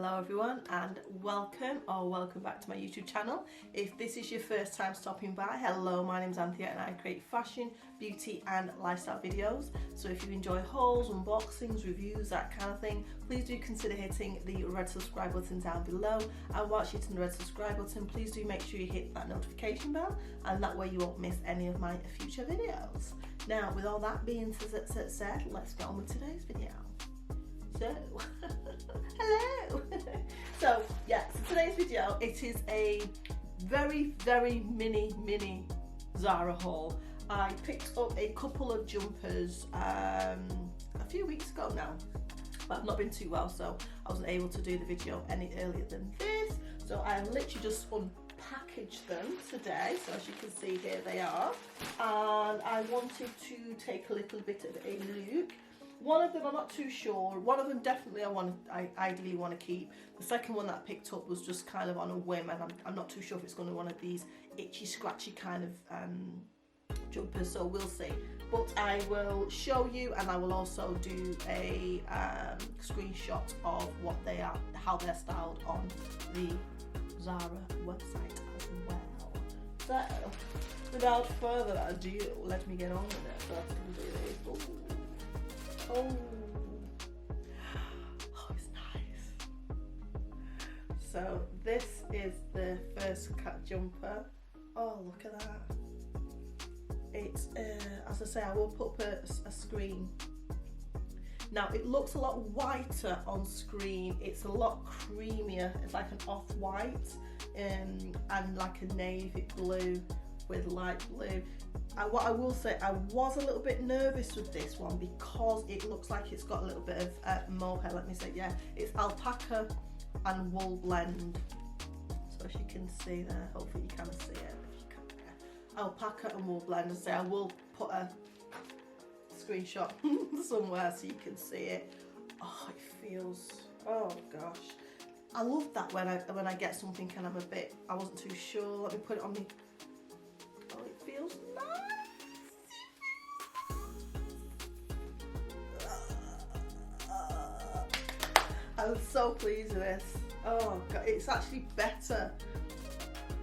Hello everyone and welcome back to my YouTube channel. If this is your first time stopping by, hello, my name's Anthea and I create fashion, beauty and lifestyle videos. So if you enjoy hauls, unboxings, reviews, that kind of thing, please do consider hitting the red subscribe button down below. And whilst you're hitting the red subscribe button, please do make sure you hit that notification bell, and that way you won't miss any of my future videos. Now, with all that being said, let's get on with today's video. So, hello! So today's video, it is a very mini Zara haul. I picked up a couple of jumpers a few weeks ago now, but I've not been too well, so I wasn't able to do the video any earlier than this. So I literally just unpackaged them today, so as you can see here they are, and I wanted to take a little bit of a look. One of them I'm not too sure. One of them definitely I ideally want to keep. The second one that I picked up was just kind of on a whim, and I'm not too sure if it's going to be one of these itchy scratchy kind of jumpers, so we'll see. But I will show you, and I will also do a screenshot of what they are, how they're styled on the Zara website as well. So without further ado, let me get on with it. So I can do this. Ooh. Oh, it's nice. So this is the first cat jumper. Oh, look at that. It's, as I say, I will put up a screen. Now, it looks a lot whiter on screen. It's a lot creamier. It's like an off-white and like a navy blue with light blue. What I will say, I was a little bit nervous with this one because it looks like it's got a little bit of mohair. Let me say, yeah, it's alpaca and wool blend. So as you can see there, hopefully you can see it. If you can, yeah. Alpaca and wool blend. And say I will put a screenshot somewhere so you can see it. Oh, it feels. Oh gosh, I love that when I get something and I wasn't too sure. Let me put it on me. Oh, it feels nice. I'm so pleased with this. Oh god, it's actually better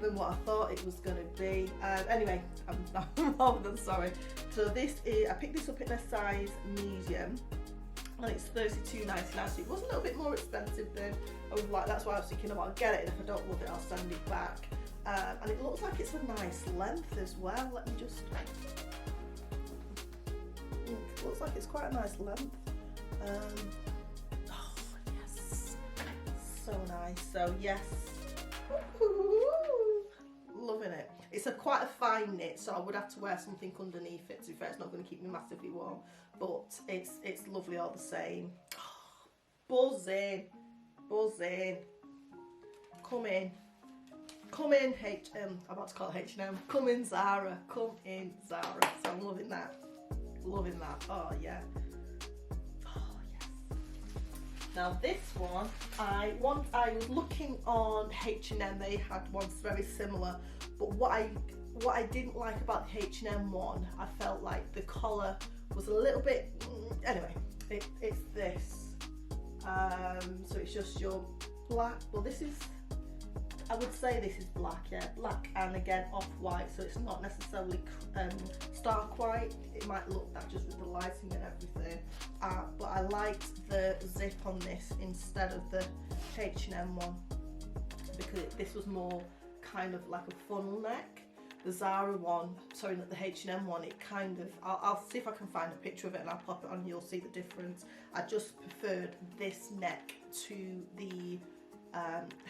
than what I thought it was going to be. Anyway, I'm more than sorry. So this is, I picked this up in a size medium, and it's $32.99. So it was a little bit more expensive than I was like. That's why I was thinking, oh, I'll get it, and if I don't love it, I'll send it back. And it looks like it's a nice length as well. Let me just. It looks like it's quite a nice length. Oh yes, so nice. So yes, loving it. It's quite a fine knit, so I would have to wear something underneath it. To be fair, it's not going to keep me massively warm, but it's lovely all the same. Buzzing. Come in, I'm about to call it H&M. Come in, Zara. Come in, Zara. So I'm loving that. Oh yeah. Oh yes. Now this one, I was looking on H&M. They had ones very similar, but what I didn't like about the H&M one, I felt like the collar was a little bit. Anyway, it's this. So it's just your black. Well, this is. I would say this is black, yeah, black and again off-white, so it's not necessarily stark white. It might look that just with the lighting and everything, but I liked the zip on this instead of the H&M one because this was more kind of like a funnel neck. The Zara one, sorry, not the H&M one, it kind of, I'll see if I can find a picture of it and I'll pop it on, you'll see the difference. I just preferred this neck to the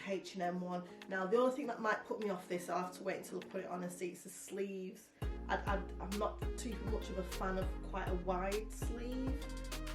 H&M one. Now the only thing that might put me off this, I'll have to wait until I put it on and see, it's the sleeves. I'm not too much of a fan of quite a wide sleeve,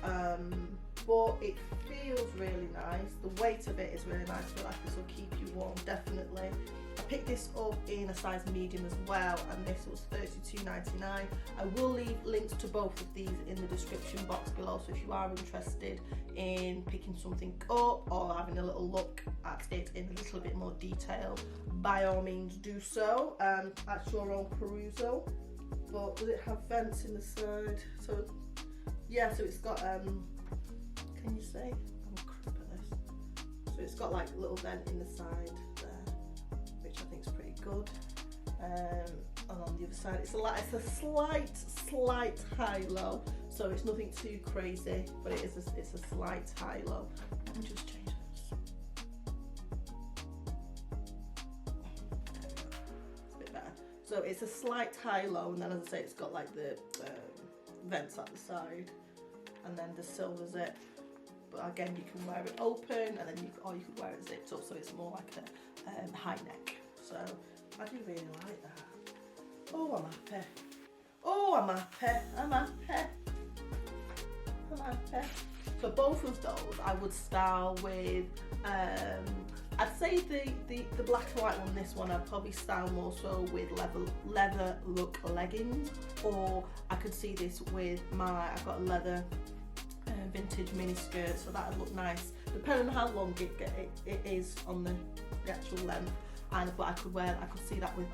but it feels really nice. The weight of it is really nice. I feel like this will keep you warm, definitely. I picked this up in a size medium as well, and this was $32.99. I will leave links to both of these in the description box below, so if you are interested in picking something up or having a little look at it in a little bit more detail, by all means do so at your own perusal. But does it have vents in the side? So yeah, so it's got can you see? I'm crap at this. So it's got like a little vent in the side there, which I think is pretty good. And on the other side, it's a slight high-low, so it's nothing too crazy, but it's a slight high-low. Let me just change this. It's a bit better. So it's a slight high-low, and then as I say, it's got like the vents at the side, and then the silver's it. But again, you can wear it open, and then or you could wear it zipped up, so it's more like a high neck. So I do really like that. Oh, I'm happy. Oh, I'm happy. I'm happy. I'm happy. So both of those I would style with, I'd say the black and white one, this one, I'd probably style more so with leather look leggings, or I could see this with I've got a leather vintage mini skirt, so that would look nice depending on how long it is on the actual length. But I could see that with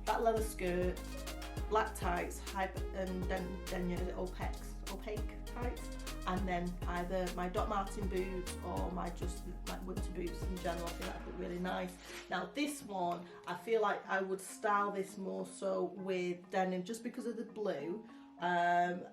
that leather skirt, black tights, and then you know, opaque tights, and then either my Doc Marten boots or my winter boots in general. I think that would look really nice. Now this one, I feel like I would style this more so with denim, just because of the blue.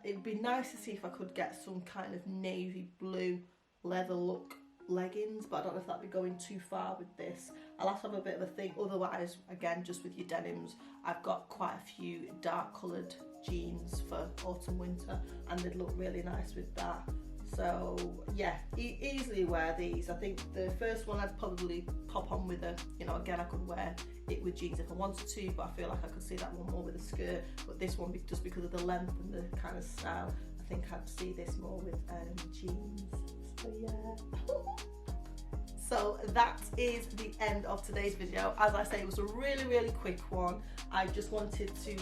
It'd be nice to see if I could get some kind of navy blue leather look leggings, but I don't know if that'd be going too far with this. I'll have to have a bit of a think. Otherwise, again, just with your denims, I've got quite a few dark coloured jeans for autumn winter, and they'd look really nice with that. So yeah, easily wear these. I think the first one I'd probably pop on with again, I could wear it with jeans if I wanted to, but I feel like I could see that one more with a skirt. But this one, just because of the length and the kind of style, I think I'd see this more with jeans. So yeah. So that is the end of today's video. As I say, it was a really quick one. I just wanted to,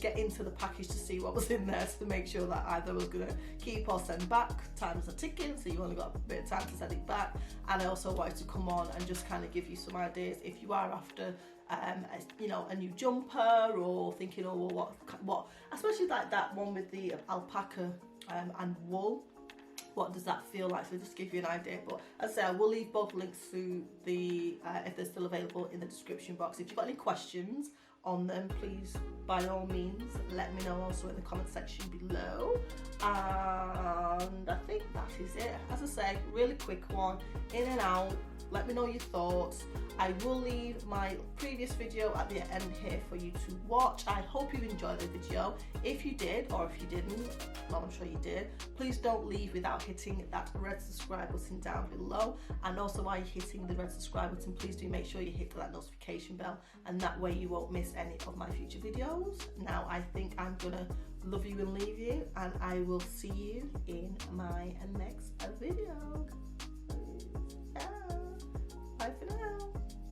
get into the package to see what was in there, to make sure that either I was going to keep or send back. Time's a ticking, so you only got a bit of time to send it back. And I also wanted to come on and just kind of give you some ideas if you are after a new jumper, or thinking, oh, well, what, especially like that one with the alpaca and wool. What does that feel like? So just to give you an idea. But as I say, I will leave both links to the if they're still available in the description box. If you've got any questions on them, please by all means let me know also in the comment section below. And I think that is it. As I say, really quick one, in and out. Let me know your thoughts. I will leave my previous video at the end here for you to watch. I hope you enjoyed the video. If you did, or if you didn't, well, I'm sure you did, please don't leave without hitting that red subscribe button down below. And also, while you're hitting the red subscribe button, please do make sure you hit that notification bell, and that way you won't miss any of my future videos. Now I think I'm gonna love you and leave you, and I will see you in my next video.